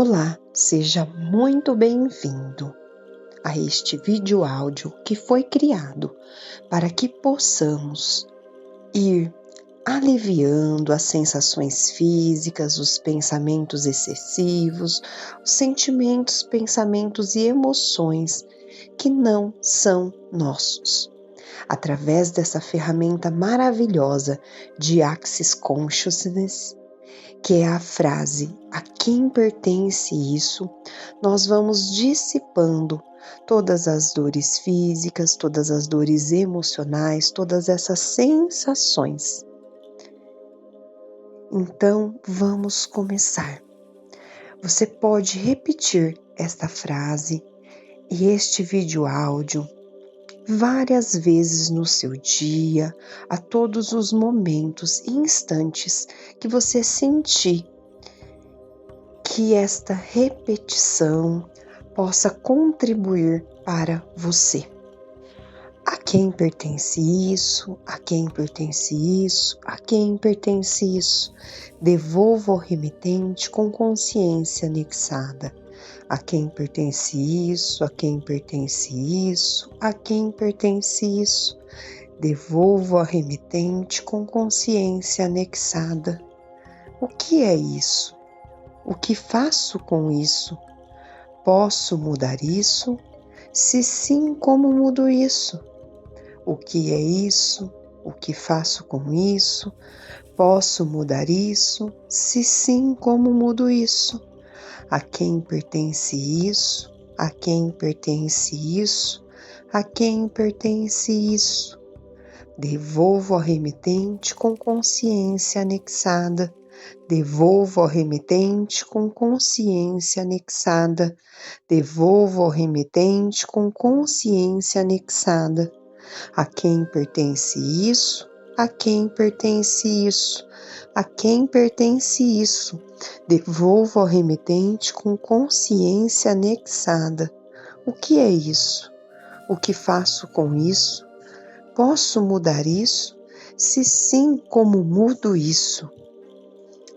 Olá, seja muito bem-vindo a este vídeo áudio que foi criado para que possamos ir aliviando as sensações físicas, os pensamentos excessivos, os sentimentos, pensamentos e emoções que não são nossos. Através dessa ferramenta maravilhosa de Access Consciousness, que é a frase "a quem pertence isso", nós vamos dissipando todas as dores físicas, todas as dores emocionais, todas essas sensações. Então, vamos começar. Você pode repetir esta frase e este vídeo áudio várias vezes no seu dia, a todos os momentos e instantes que você sentir que esta repetição possa contribuir para você. A quem pertence isso? A quem pertence isso? A quem pertence isso? Devolva ao remetente com consciência anexada. A quem pertence isso? A quem pertence isso? A quem pertence isso? Devolva ao remetente com consciência anexada. O que é isso? O que faço com isso? Posso mudar isso? Se sim, como mudo isso? O que é isso? O que faço com isso? Posso mudar isso? Se sim, como mudo isso? A quem pertence isso? A quem pertence isso? A quem pertence isso? Devolvo ao remetente com consciência anexada. Devolvo ao remetente com consciência anexada. Devolvo ao remetente com consciência anexada. A quem pertence isso? A quem pertence isso? A quem pertence isso? Devolvo ao remetente com consciência anexada. O que é isso? O que faço com isso? Posso mudar isso? Se sim, como mudo isso?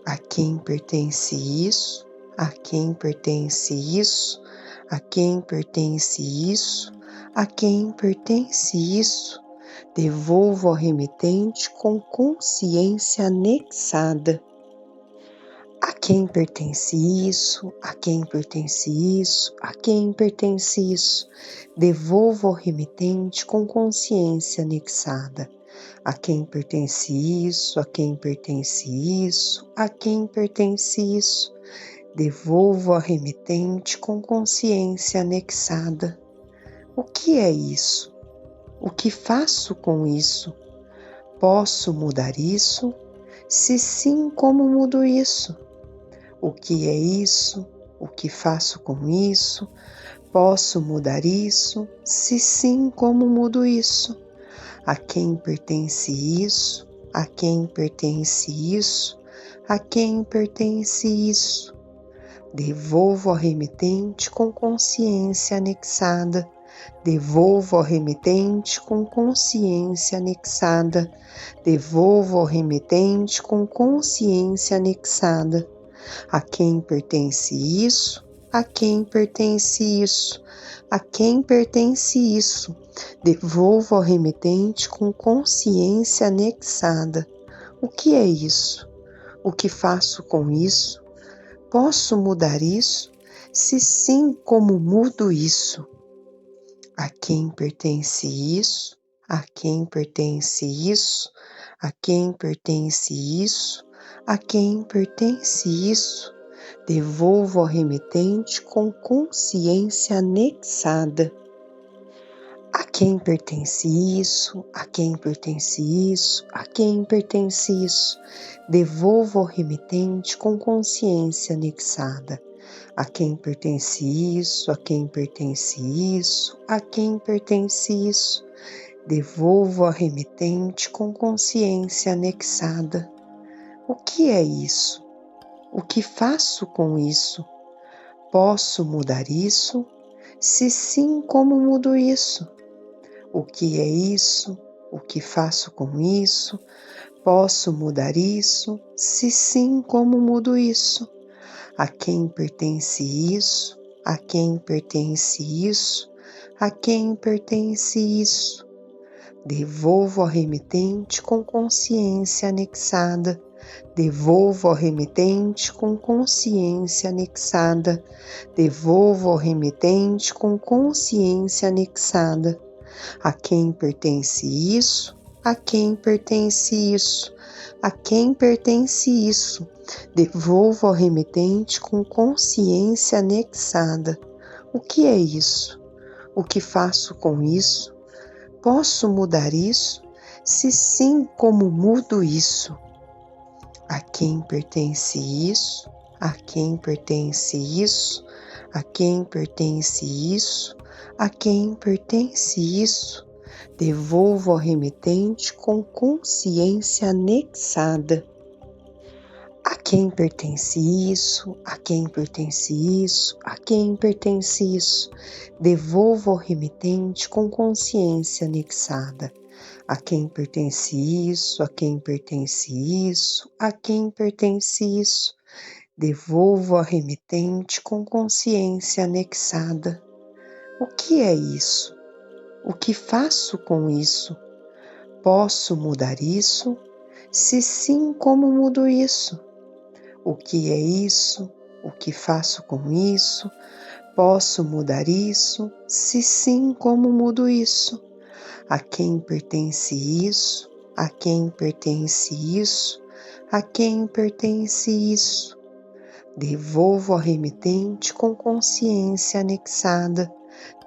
A quem pertence isso? A quem pertence isso? A quem pertence isso? A quem pertence isso? Devolvo ao remetente com consciência anexada. A quem pertence isso? A quem pertence isso? A quem pertence isso? Devolvo ao remetente com consciência anexada. A quem pertence isso? A quem pertence isso? A quem pertence isso? Devolvo ao remetente com consciência anexada. O que é isso? O que faço com isso? Posso mudar isso? Se sim, como mudo isso? O que é isso? O que faço com isso? Posso mudar isso? Se sim, como mudo isso? A quem pertence isso? A quem pertence isso? A quem pertence isso? Devolvo ao remetente com consciência anexada. Devolvo ao remetente com consciência anexada. Devolvo ao remetente com consciência anexada. A quem pertence isso? A quem pertence isso? A quem pertence isso? Devolvo ao remetente com consciência anexada. O que é isso? O que faço com isso? Posso mudar isso? Se sim, como mudo isso? A quem pertence isso? A quem pertence isso? A quem pertence isso? A quem pertence isso? Devolvo ao remetente com consciência anexada. A quem pertence isso? A quem pertence isso? A quem pertence isso? Devolvo ao remetente com consciência anexada. A quem pertence isso? A quem pertence isso? A quem pertence isso? Devolvo ao remetente com consciência anexada. O que é isso? O que faço com isso? Posso mudar isso? Se sim, como mudo isso? O que é isso? O que faço com isso? Posso mudar isso? Se sim, como mudo isso? A quem pertence isso? A quem pertence isso? A quem pertence isso? Devolvo ao remetente com consciência anexada. Devolvo ao remetente com consciência anexada. Devolvo ao remetente com consciência anexada. A quem pertence isso? A quem pertence isso? A quem pertence isso? Devolvo ao remetente com consciência anexada. O que é isso? O que faço com isso? Posso mudar isso? Se sim, como mudo isso? A quem pertence isso? A quem pertence isso? A quem pertence isso? A quem pertence isso? Devolvo ao remetente com consciência anexada. A quem pertence isso? A quem pertence isso? A quem pertence isso? Devolvo ao remetente com consciência anexada. A quem pertence isso? A quem pertence isso? A quem pertence isso? Devolvo ao remetente com consciência anexada. O que é isso? O que faço com isso? Posso mudar isso? Se sim, como mudo isso? O que é isso? O que faço com isso? Posso mudar isso? Se sim, como mudo isso? A quem pertence isso? A quem pertence isso? A quem pertence isso? Devolvo ao remetente com consciência anexada.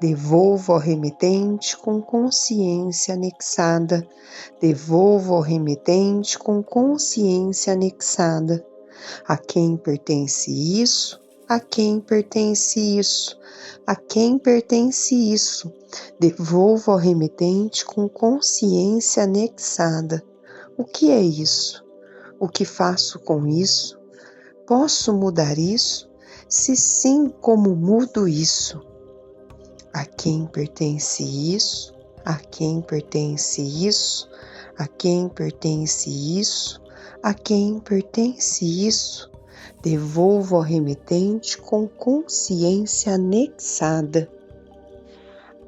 Devolvo ao remetente com consciência anexada. Devolvo ao remetente com consciência anexada. A quem pertence isso? A quem pertence isso? A quem pertence isso? Devolvo ao remetente com consciência anexada. O que é isso? O que faço com isso? Posso mudar isso? Se sim, como mudo isso? A quem pertence isso? A quem pertence isso? A quem pertence isso? A quem pertence isso? Devolvo ao remetente com consciência anexada.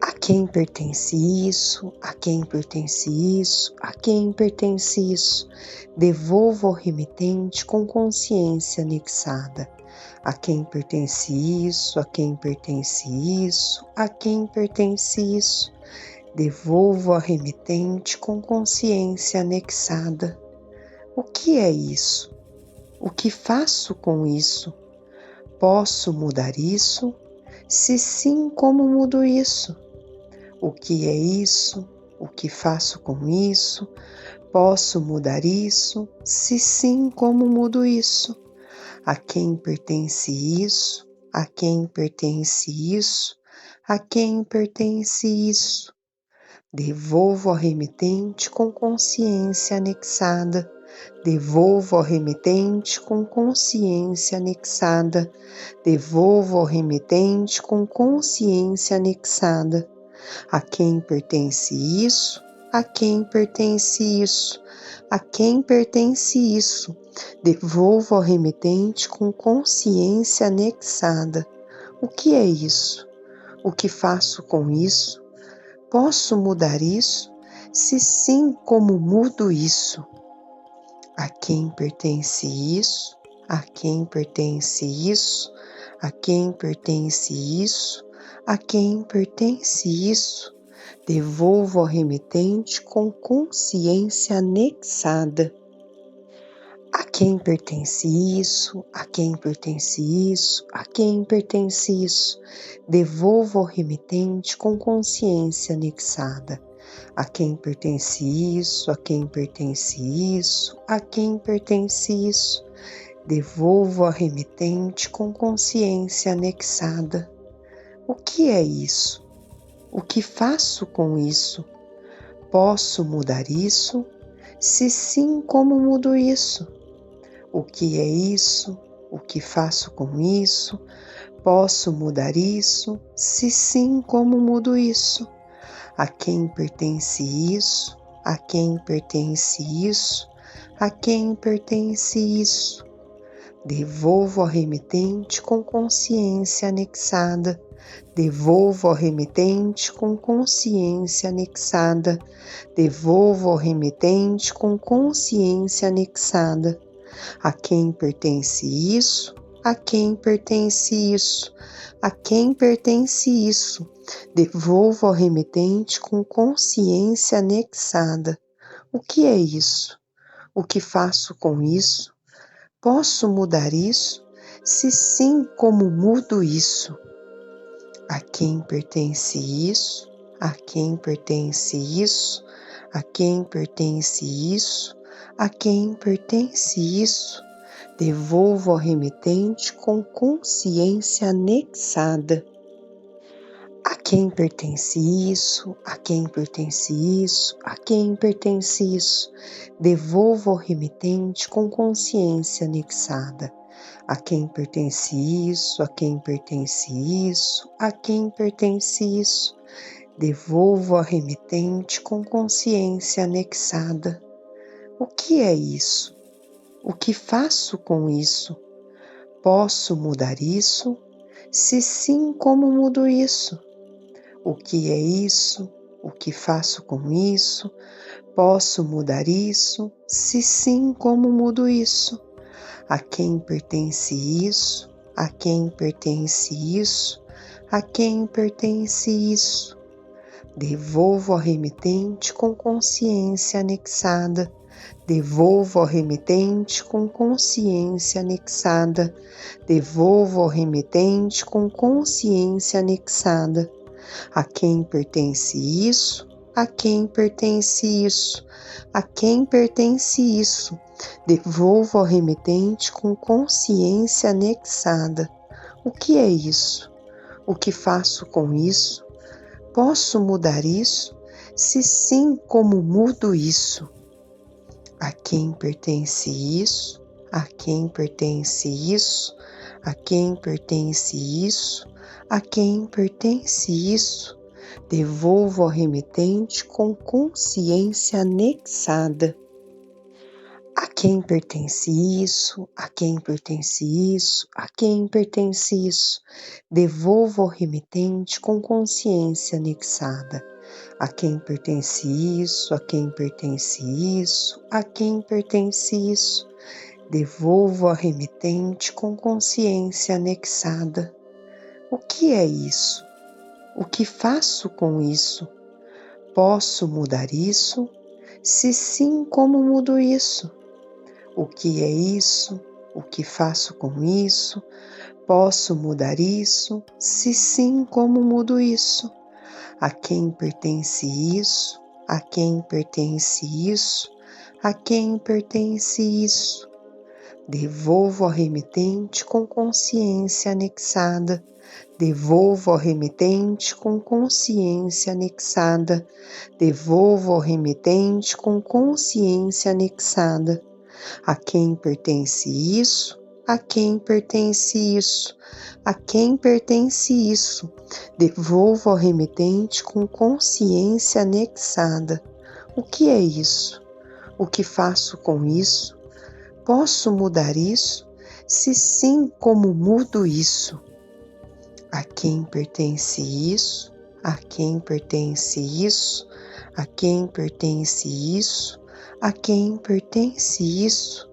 A quem pertence isso? A quem pertence isso? A quem pertence isso? Devolvo ao remetente com consciência anexada. A quem pertence isso? A quem pertence isso? A quem pertence isso? Devolvo ao remetente com consciência anexada. O que é isso? O que faço com isso? Posso mudar isso? Se sim, como mudo isso? O que é isso? O que faço com isso? Posso mudar isso? Se sim, como mudo isso? A quem pertence isso? A quem pertence isso? A quem pertence isso? Devolvo ao remetente com consciência anexada. Devolvo ao remetente com consciência anexada. Devolvo ao remetente com consciência anexada. A quem pertence isso? A quem pertence isso? A quem pertence isso? Devolvo ao remetente com consciência anexada. O que é isso? O que faço com isso? Posso mudar isso? Se sim, como mudo isso? A quem pertence isso? A quem pertence isso? A quem pertence isso? A quem pertence isso? Devolvo ao remetente com consciência anexada. A quem pertence isso? A quem pertence isso? A quem pertence isso? Devolvo ao remetente com consciência anexada. A quem pertence isso? A quem pertence isso? A quem pertence isso? Devolvo ao remetente com consciência anexada. O que é isso? O que faço com isso? Posso mudar isso? Se sim, como mudo isso? O que é isso? O que faço com isso? Posso mudar isso? Se sim, como mudo isso? A quem pertence isso? A quem pertence isso? A quem pertence isso? Devolvo ao remetente com consciência anexada. Devolvo ao remetente com consciência anexada. Devolvo ao remetente com consciência anexada. A quem pertence isso? A quem pertence isso? A quem pertence isso? Devolvo ao remetente com consciência anexada. O que é isso? O que faço com isso? Posso mudar isso? Se sim, como mudo isso? A quem pertence isso? A quem pertence isso? A quem pertence isso? A quem pertence isso? Devolvo ao remetente com consciência anexada. A quem pertence isso? A quem pertence isso? A quem pertence isso? Devolvo ao remetente com consciência anexada. A quem pertence isso? A quem pertence isso? A quem pertence isso? Devolvo ao remetente com consciência anexada. O que é isso? O que faço com isso? Posso mudar isso? Se sim, como mudo isso? O que é isso? O que faço com isso? Posso mudar isso? Se sim, como mudo isso? A quem pertence isso? A quem pertence isso? A quem pertence isso? Devolvo ao remetente com consciência anexada. Devolvo ao remetente com consciência anexada. Devolvo ao remetente com consciência anexada. A quem pertence isso? A quem pertence isso? A quem pertence isso? Devolvo ao remetente com consciência anexada. O que é isso? O que faço com isso? Posso mudar isso? Se sim, como mudo isso? A quem pertence isso? A quem pertence isso? A quem pertence isso? A quem pertence isso? Devolvo ao remetente com consciência anexada. A quem pertence isso? A quem pertence isso? A quem pertence isso? Devolvo ao remetente com consciência anexada. A quem pertence isso? A quem pertence isso? A quem pertence isso? Devolvo ao remetente com consciência anexada. O que é isso? O que faço com isso? Posso mudar isso? Se sim, como mudo isso? O que é isso? O que faço com isso? Posso mudar isso? Se sim, como mudo isso? A quem pertence isso? A quem pertence isso? A quem pertence isso? Devolvo ao remetente com consciência anexada. Devolvo ao remetente com consciência anexada. Devolvo ao remetente com consciência anexada. A quem pertence isso? A quem pertence isso? A quem pertence isso? Devolvo ao remetente com consciência anexada. O que é isso? O que faço com isso? Posso mudar isso? Se sim, como mudo isso? A quem pertence isso? A quem pertence isso? A quem pertence isso? A quem pertence isso?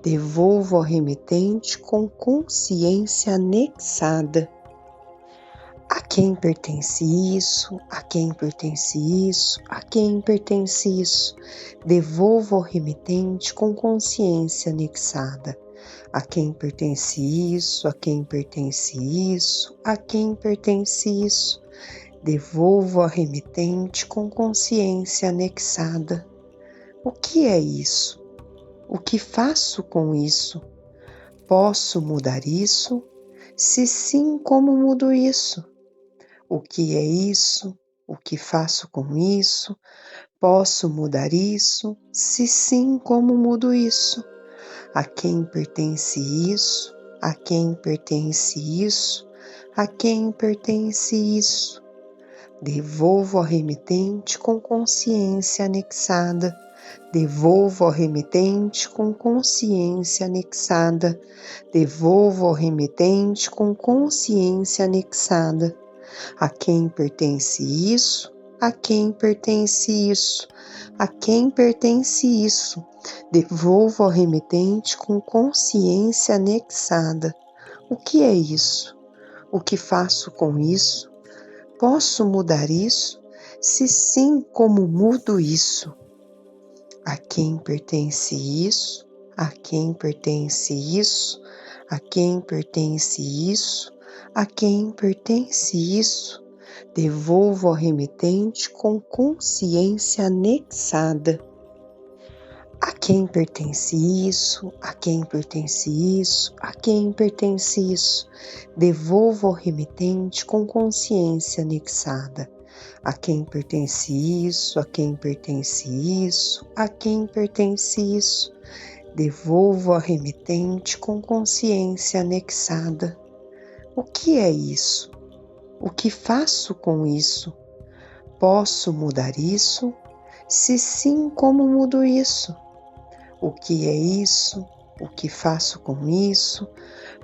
Devolvo ao remetente com consciência anexada. A quem pertence isso? A quem pertence isso? A quem pertence isso? Devolvo ao remetente com consciência anexada. A quem pertence isso? A quem pertence isso? A quem pertence isso? Devolvo ao remetente com consciência anexada. O que é isso? O que faço com isso? Posso mudar isso? Se sim, como mudo isso? O que é isso? O que faço com isso? Posso mudar isso? Se sim, como mudo isso? A quem pertence isso? A quem pertence isso? A quem pertence isso? Devolvo ao remetente com consciência anexada. Devolvo ao remetente com consciência anexada. Devolvo ao remetente com consciência anexada. A quem pertence isso? A quem pertence isso? A quem pertence isso? Devolvo ao remetente com consciência anexada. O que é isso? O que faço com isso? Posso mudar isso? Se sim, como mudo isso? A quem pertence isso? A quem pertence isso? A quem pertence isso? A quem pertence isso? Devolvo ao remetente com consciência anexada. A quem pertence isso? A quem pertence isso? A quem pertence isso? Devolvo ao remetente com consciência anexada. A quem pertence isso? A quem pertence isso? A quem pertence isso? Devolvo ao remetente com consciência anexada. O que é isso? O que faço com isso? Posso mudar isso? Se sim, como mudo isso? O que é isso? O que faço com isso?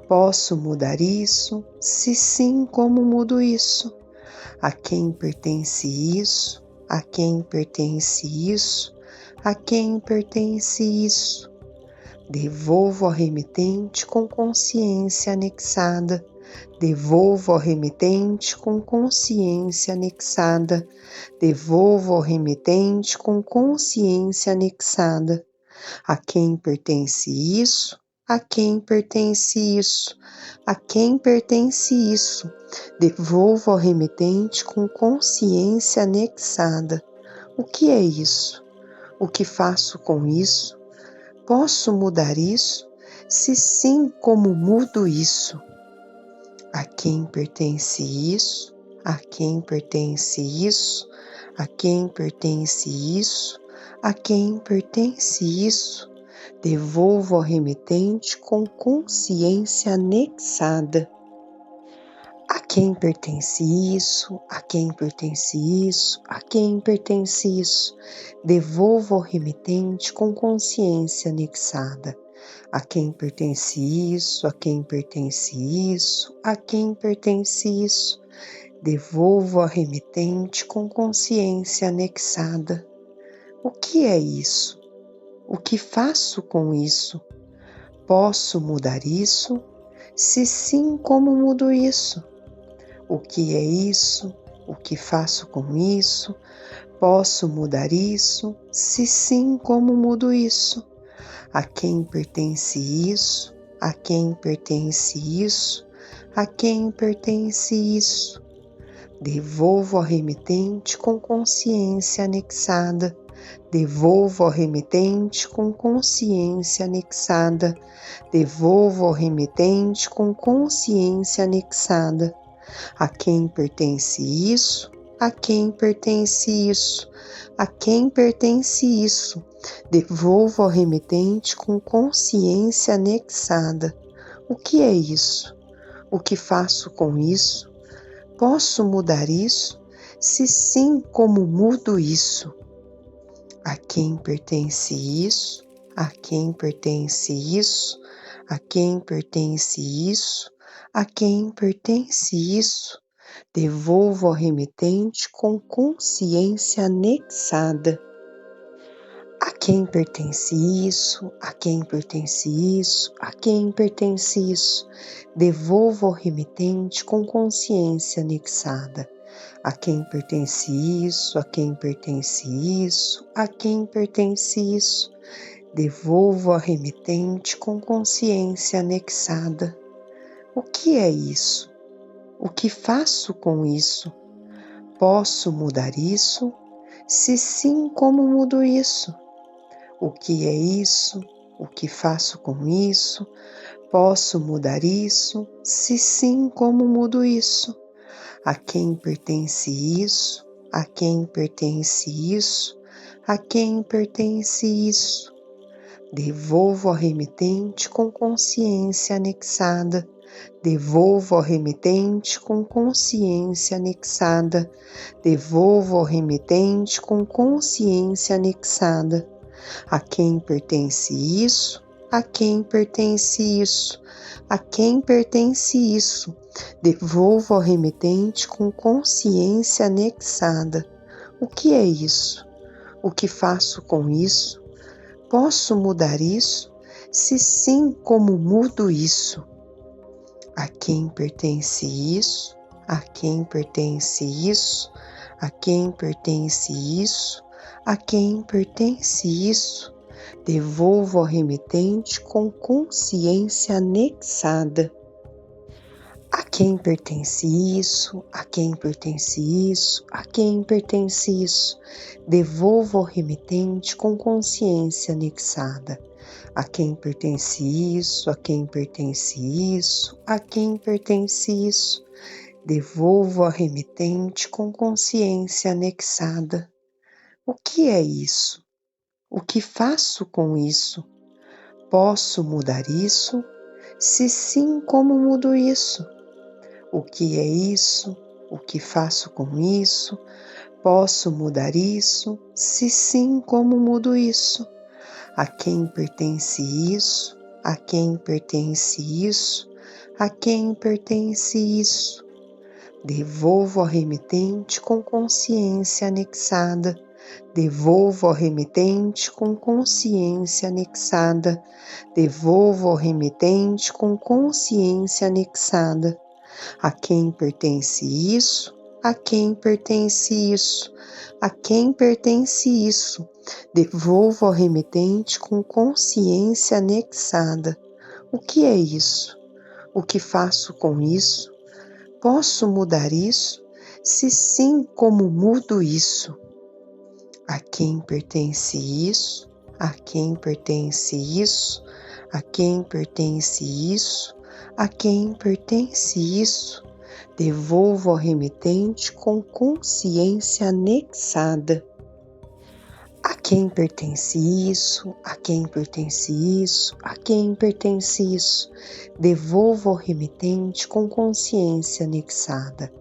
Posso mudar isso? Se sim, como mudo isso? A quem pertence isso? A quem pertence isso? A quem pertence isso? Devolvo ao remetente com consciência anexada. Devolvo ao remetente com consciência anexada. Devolvo ao remetente com consciência anexada. A quem pertence isso? A quem pertence isso? A quem pertence isso? Devolvo ao remetente com consciência anexada. O que é isso? O que faço com isso? Posso mudar isso? Se sim, como mudo isso? A quem pertence isso? A quem pertence isso? A quem pertence isso? A quem pertence isso? Devolvo ao remetente com consciência anexada. A quem pertence isso? A quem pertence isso? A quem pertence isso? Devolvo ao remetente com consciência anexada. A quem pertence isso? A quem pertence isso? A quem pertence isso? Devolvo ao remetente com consciência anexada. O que é isso? O que faço com isso? Posso mudar isso? Se sim, como mudo isso? O que é isso? O que faço com isso? Posso mudar isso? Se sim, como mudo isso? A quem pertence isso? A quem pertence isso? A quem pertence isso? Devolvo ao remetente com consciência anexada. Devolvo ao remetente com consciência anexada. Devolvo ao remetente com consciência anexada. A quem pertence isso? A quem pertence isso? A quem pertence isso? Devolvo ao remetente com consciência anexada. O que é isso? O que faço com isso? Posso mudar isso? Se sim, como mudo isso? A quem pertence isso? A quem pertence isso? A quem pertence isso? A quem pertence isso? Devolvo ao remetente com consciência anexada. A quem pertence isso? A quem pertence isso? A quem pertence isso? Devolvo ao remetente com consciência anexada. A quem pertence isso? A quem pertence isso? A quem pertence isso? Devolvo ao remetente com consciência anexada. O que é isso? O que faço com isso? Posso mudar isso? Se sim, como mudo isso? O que é isso? O que faço com isso? Posso mudar isso? Se sim, como mudo isso? A quem pertence isso? A quem pertence isso? A quem pertence isso? Devolvo ao remetente com consciência anexada. Devolvo ao remetente com consciência anexada. Devolvo ao remetente com consciência anexada. A quem pertence isso? A quem pertence isso? A quem pertence isso? Devolvo ao remetente com consciência anexada. O que é isso? O que faço com isso? Posso mudar isso? Se sim, como mudo isso? A quem pertence isso? A quem pertence isso? A quem pertence isso? A quem pertence isso? Devolvo ao remetente com consciência anexada. A quem pertence isso? A quem pertence isso? A quem pertence isso? Devolvo ao remetente com consciência anexada. A quem pertence isso? A quem pertence isso? A quem pertence isso? Devolvo ao remetente com consciência anexada. O que é isso? O que faço com isso? Posso mudar isso? Se sim, como mudo isso? O que é isso? O que faço com isso? Posso mudar isso? Se sim, como mudo isso? A quem pertence isso? A quem pertence isso? A quem pertence isso? Devolvo ao remetente com consciência anexada. Devolvo ao remetente com consciência anexada. Devolvo ao remetente com consciência anexada. A quem pertence isso? A quem pertence isso? A quem pertence isso? Devolvo ao remetente com consciência anexada. O que é isso? O que faço com isso? Posso mudar isso? Se sim, como mudo isso? A quem pertence isso? A quem pertence isso? A quem pertence isso? A quem pertence isso? Devolvo ao remetente com consciência anexada. A quem pertence isso? A quem pertence isso? A quem pertence isso? Devolvo ao remetente com consciência anexada.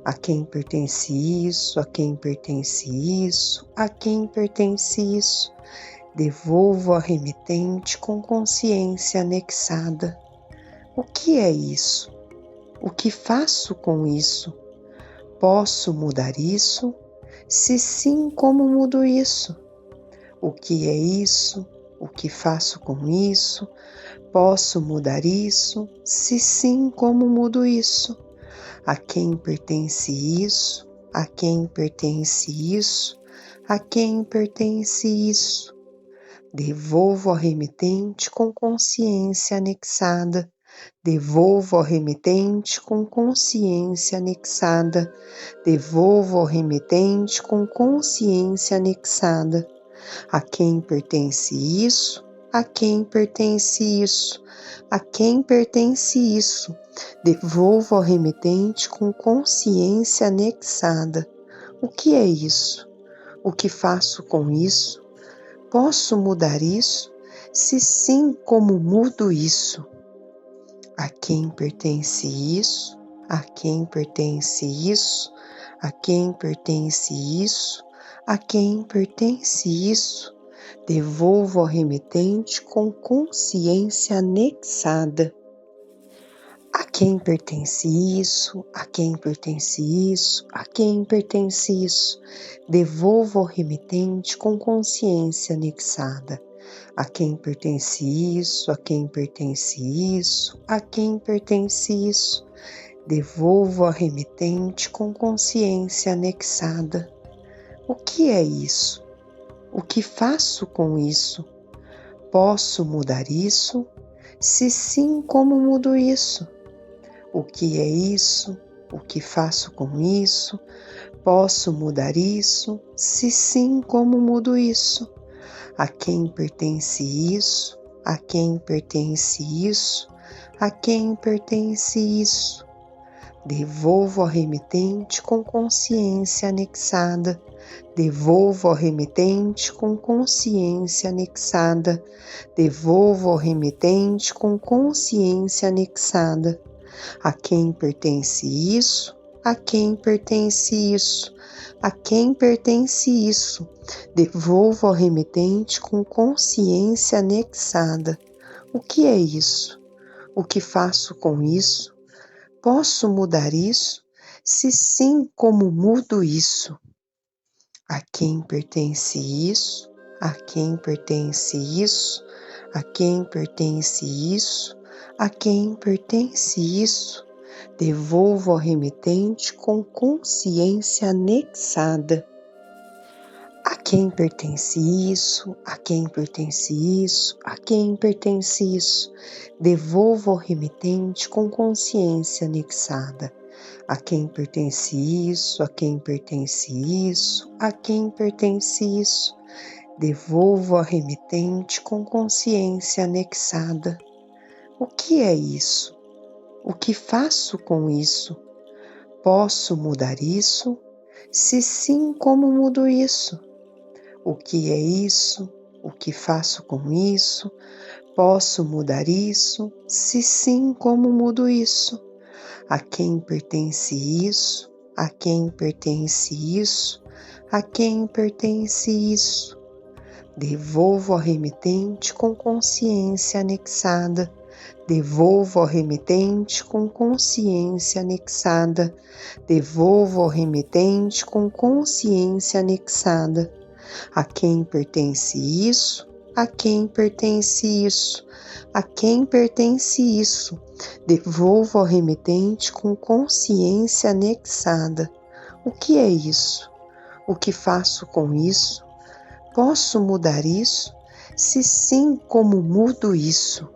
A quem pertence isso? A quem pertence isso? A quem pertence isso? Devolvo ao remetente com consciência anexada. O que é isso? O que faço com isso? Posso mudar isso? Se sim, como mudo isso? O que é isso? O que faço com isso? Posso mudar isso? Se sim, como mudo isso? A quem pertence isso? A quem pertence isso? A quem pertence isso? Devolvo ao remetente com consciência anexada. Devolvo ao remetente com consciência anexada. Devolvo ao remetente com consciência anexada. A quem pertence isso? A quem pertence isso? A quem pertence isso? Devolvo ao remetente com consciência anexada. O que é isso? O que faço com isso? Posso mudar isso? Se sim, como mudo isso? A quem pertence isso? A quem pertence isso? A quem pertence isso? A quem pertence isso? Devolvo ao remetente com consciência anexada. A quem pertence isso? A quem pertence isso? A quem pertence isso? Devolvo ao remetente com consciência anexada. A quem pertence isso? A quem pertence isso? A quem pertence isso? Devolvo ao remetente com consciência anexada. O que é isso? O que faço com isso? Posso mudar isso? Se sim, como mudo isso? O que é isso? O que faço com isso? Posso mudar isso? Se sim, como mudo isso? A quem pertence isso? A quem pertence isso? A quem pertence isso? Devolvo ao remetente com consciência anexada. Devolvo ao remetente com consciência anexada. Devolvo ao remetente com consciência anexada. A quem pertence isso? A quem pertence isso? A quem pertence isso? Devolvo ao remetente com consciência anexada. O que é isso? O que faço com isso? Posso mudar isso? Se sim, como mudo isso? A quem pertence isso? A quem pertence isso? A quem pertence isso? A quem pertence isso? Devolvo ao remetente com consciência anexada. A quem pertence isso? A quem pertence isso? A quem pertence isso? Devolvo ao remetente com consciência anexada. A quem pertence isso? A quem pertence isso? A quem pertence isso? Devolvo ao remetente com consciência anexada. O que é isso? O que faço com isso? Posso mudar isso? Se sim, como mudo isso? O que é isso? O que faço com isso? Posso mudar isso? Se sim, como mudo isso? A quem pertence isso? A quem pertence isso? A quem pertence isso? Devolvo ao remetente com consciência anexada. Devolvo ao remetente com consciência anexada. Devolvo ao remetente com consciência anexada. A quem pertence isso? A quem pertence isso? A quem pertence isso? Devolvo ao remetente com consciência anexada. O que é isso? O que faço com isso? Posso mudar isso? Se sim, como mudo isso?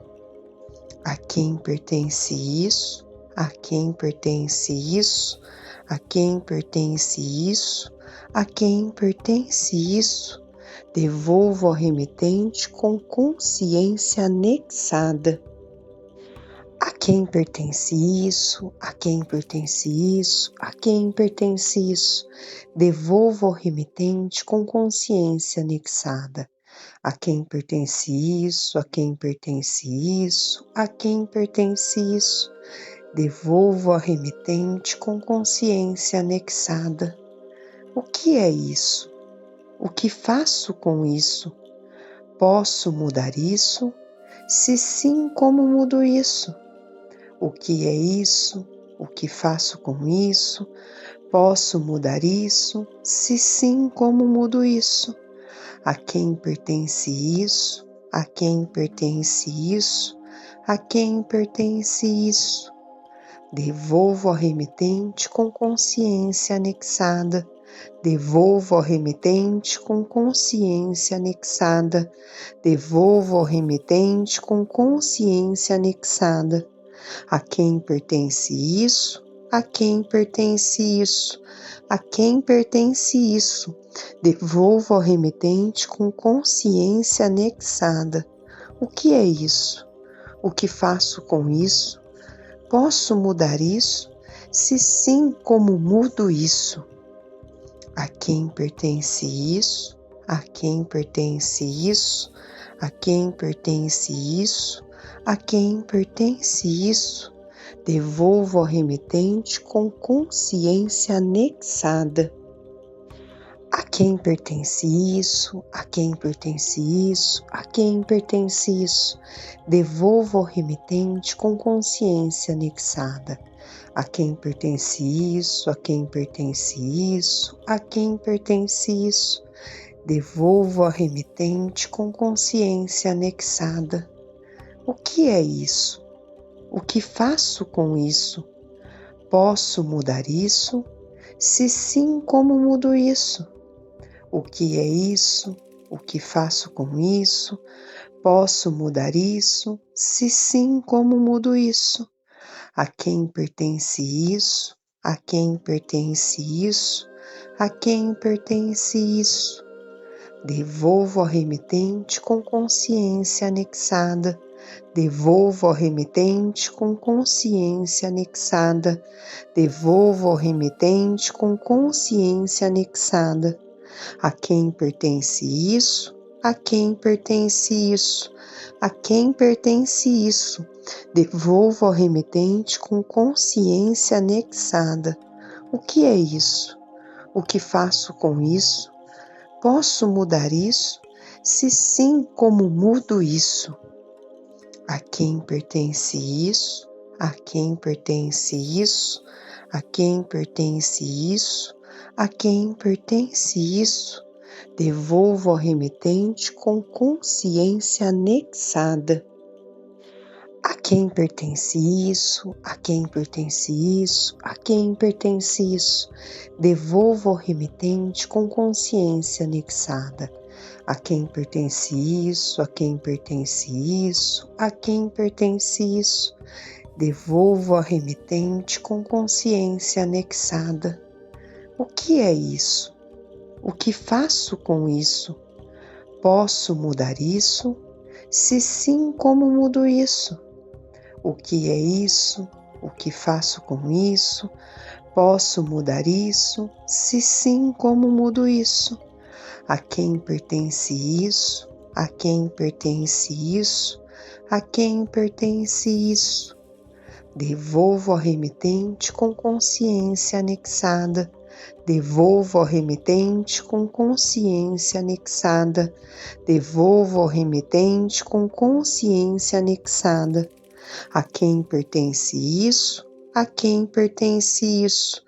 A quem pertence isso? A quem pertence isso? A quem pertence isso? A quem pertence isso? Devolvo ao remetente com consciência anexada. A quem pertence isso? A quem pertence isso? A quem pertence isso? Devolvo ao remetente com consciência anexada. A quem pertence isso? A quem pertence isso? A quem pertence isso? Devolvo ao remetente com consciência anexada. O que é isso? O que faço com isso? Posso mudar isso? Se sim, como mudo isso? O que é isso? O que faço com isso? Posso mudar isso? Se sim, como mudo isso? A quem pertence isso? A quem pertence isso? A quem pertence isso? Devolvo ao remetente com consciência anexada. Devolvo ao remetente com consciência anexada. Devolvo ao remetente com consciência anexada. A quem pertence isso? A quem pertence isso? A quem pertence isso? Devolvo ao remetente com consciência anexada. O que é isso? O que faço com isso? Posso mudar isso? Se sim, como mudo isso? A quem pertence isso? A quem pertence isso? A quem pertence isso? A quem pertence isso? Devolvo ao remetente com consciência anexada. A quem pertence isso? A quem pertence isso? A quem pertence isso? Devolvo ao remetente com consciência anexada. A quem pertence isso? A quem pertence isso? A quem pertence isso? Devolvo ao remetente com consciência anexada. O que é isso? O que faço com isso? Posso mudar isso? Se sim, como mudo isso? O que é isso? O que faço com isso? Posso mudar isso? Se sim, como mudo isso? A quem pertence isso? A quem pertence isso? A quem pertence isso? Devolvo ao remetente com consciência anexada. Devolvo ao remetente com consciência anexada. Devolvo ao remetente com consciência anexada. A quem pertence isso? A quem pertence isso? A quem pertence isso? Devolvo ao remetente com consciência anexada. O que é isso? O que faço com isso? Posso mudar isso? Se sim, como mudo isso? A quem pertence isso? A quem pertence isso? A quem pertence isso? A quem pertence isso? Devolvo ao remetente com consciência anexada. A quem pertence isso? A quem pertence isso? A quem pertence isso? Devolvo ao remetente com consciência anexada. A quem pertence isso? A quem pertence isso? A quem pertence isso? Devolvo ao remetente com consciência anexada. O que é isso? O que faço com isso? Posso mudar isso? Se sim, como mudo isso? O que é isso? O que faço com isso? Posso mudar isso? Se sim, como mudo isso? A quem pertence isso? A quem pertence isso? A quem pertence isso? Devolvo ao remetente com consciência anexada. Devolvo ao remetente com consciência anexada. Devolvo ao remetente com consciência anexada. A quem pertence isso? A quem pertence isso?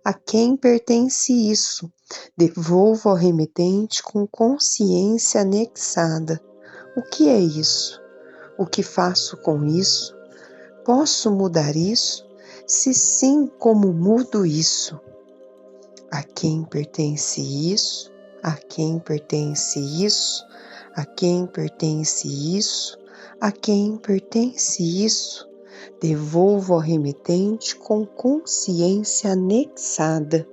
A quem pertence isso? Devolvo ao remetente com consciência anexada. O que é isso? O que faço com isso? Posso mudar isso? Se sim, como mudo isso? A quem pertence isso? A quem pertence isso? A quem pertence isso? A quem pertence isso? Devolvo ao remetente com consciência anexada.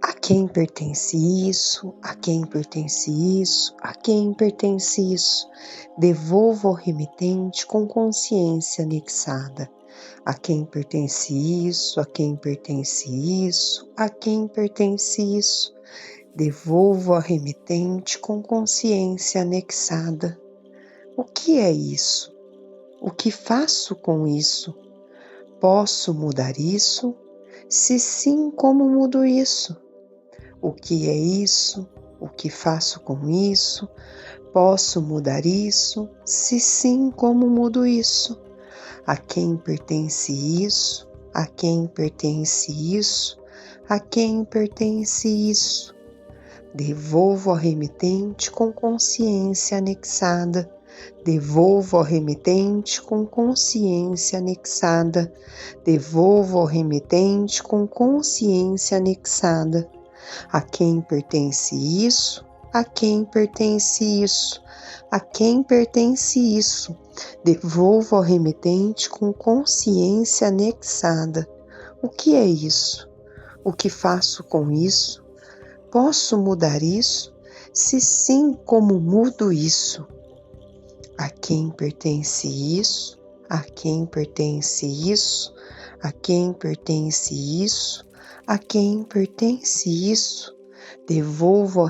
A quem pertence isso? A quem pertence isso? A quem pertence isso? Devolvo ao remetente com consciência anexada. A quem pertence isso? A quem pertence isso? A quem pertence isso? Devolvo ao remetente com consciência anexada. O que é isso? O que faço com isso? Posso mudar isso? Se sim, como mudo isso? O que é isso? O que faço com isso? Posso mudar isso? Se sim, como mudo isso? A quem pertence isso? A quem pertence isso? A quem pertence isso? Devolvo ao remetente com consciência anexada. Devolvo ao remetente com consciência anexada. Devolvo ao remetente com consciência anexada. A quem pertence isso? A quem pertence isso? A quem pertence isso? Devolvo ao remetente com consciência anexada. O que é isso? O que faço com isso? Posso mudar isso? Se sim, como mudo isso? A quem pertence isso? A quem pertence isso? A quem pertence isso? A quem pertence isso? Devolvo ao